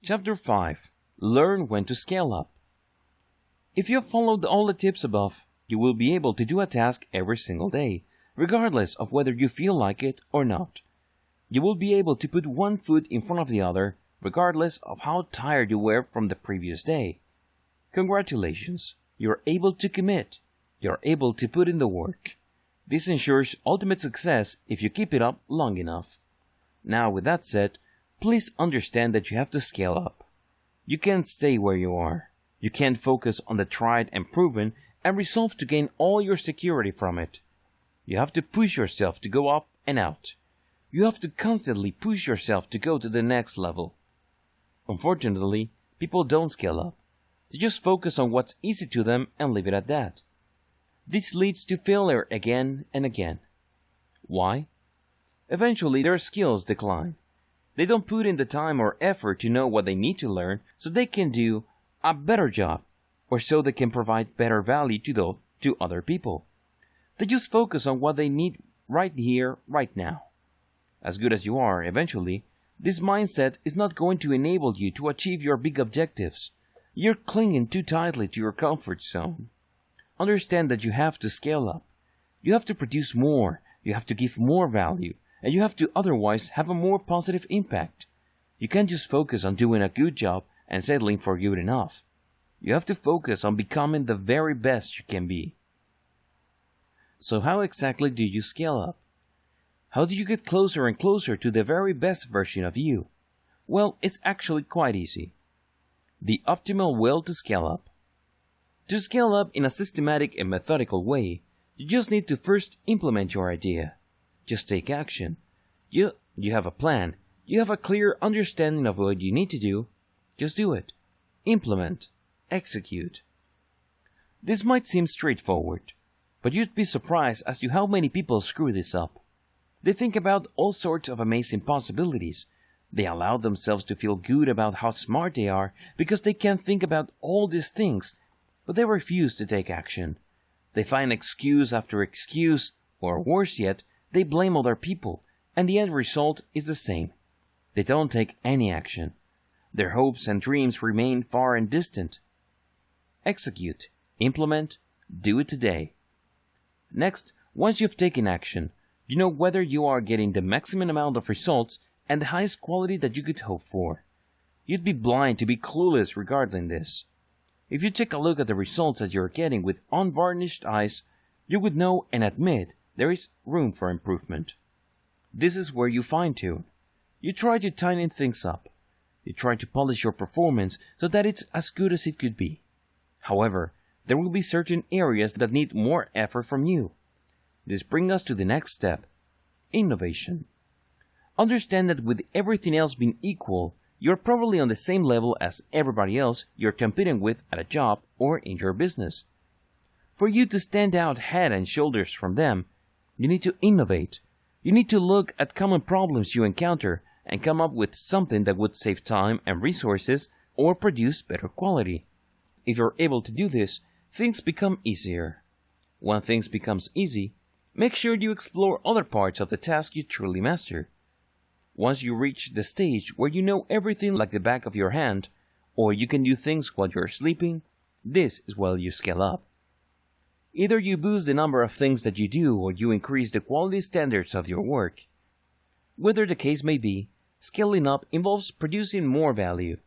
Chapter 5. Learn when to scale up. If you have followed all the tips above, you will be able to do a task every single day, regardless of whether you feel like it or not. You will be able to put one foot in front of the other, regardless of how tired you were from the previous day. Congratulations, you're able to commit. You're able to put in the work. This ensures ultimate success if you keep it up long enough. Now, with that said, please understand that you have to scale up. You can't stay where you are. You can't focus on the tried and proven and resolve to gain all your security from it. You have to push yourself to go up and out. You have to constantly push yourself to go to the next level. Unfortunately, people don't scale up. They just focus on what's easy to them and leave it at that. This leads to failure again and again. Why? Eventually, their skills decline. They don't put in the time or effort to know what they need to learn so they can do a better job, or so they can provide better value to other people. They just focus on what they need right here, right now. As good as you are, eventually, this mindset is not going to enable you to achieve your big objectives. You're clinging too tightly to your comfort zone. Understand that you have to scale up. You have to produce more, you have to give more value, and you have to otherwise have a more positive impact. You can't just focus on doing a good job and settling for good enough. You have to focus on becoming the very best you can be. So how exactly do you scale up? How do you get closer and closer to the very best version of you? Well, it's actually quite easy. The optimal will to scale up. To scale up in a systematic and methodical way, you just need to first implement your idea. Just take action. You have a plan. You have a clear understanding of what you need to do. Just do it. Implement. Execute. This might seem straightforward, but you'd be surprised as to how many people screw this up. They think about all sorts of amazing possibilities. They allow themselves to feel good about how smart they are because they can think about all these things, but they refuse to take action. They find excuse after excuse, or worse yet, they blame other people, and the end result is the same. They don't take any action. Their hopes and dreams remain far and distant. Execute, implement, do it today. Next, once you've taken action, you know whether you are getting the maximum amount of results and the highest quality that you could hope for. You'd be blind to be clueless regarding this. If you take a look at the results that you're getting with unvarnished eyes, you would know and admit there is room for improvement. This is where you fine-tune. You try to tighten things up. You try to polish your performance so that it's as good as it could be. However, there will be certain areas that need more effort from you. This brings us to the next step, innovation. Understand that with everything else being equal, you're probably on the same level as everybody else you're competing with at a job or in your business. For you to stand out head and shoulders from them, you need to innovate. You need to look at common problems you encounter and come up with something that would save time and resources or produce better quality. If you're able to do this, things become easier. When things becomes easy, make sure you explore other parts of the task you truly master. Once you reach the stage where you know everything like the back of your hand, or you can do things while you're sleeping, this is where you scale up. Either you boost the number of things that you do or you increase the quality standards of your work. Whether the case may be, scaling up involves producing more value.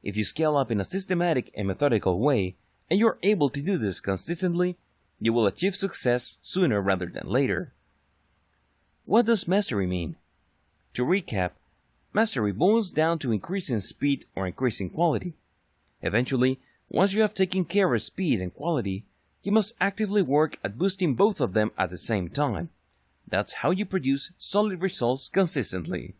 If you scale up in a systematic and methodical way, and you're able to do this consistently, you will achieve success sooner rather than later. What does mastery mean? To recap, mastery boils down to increasing speed or increasing quality. Eventually, once you have taken care of speed and quality, you must actively work at boosting both of them at the same time. That's how you produce solid results consistently.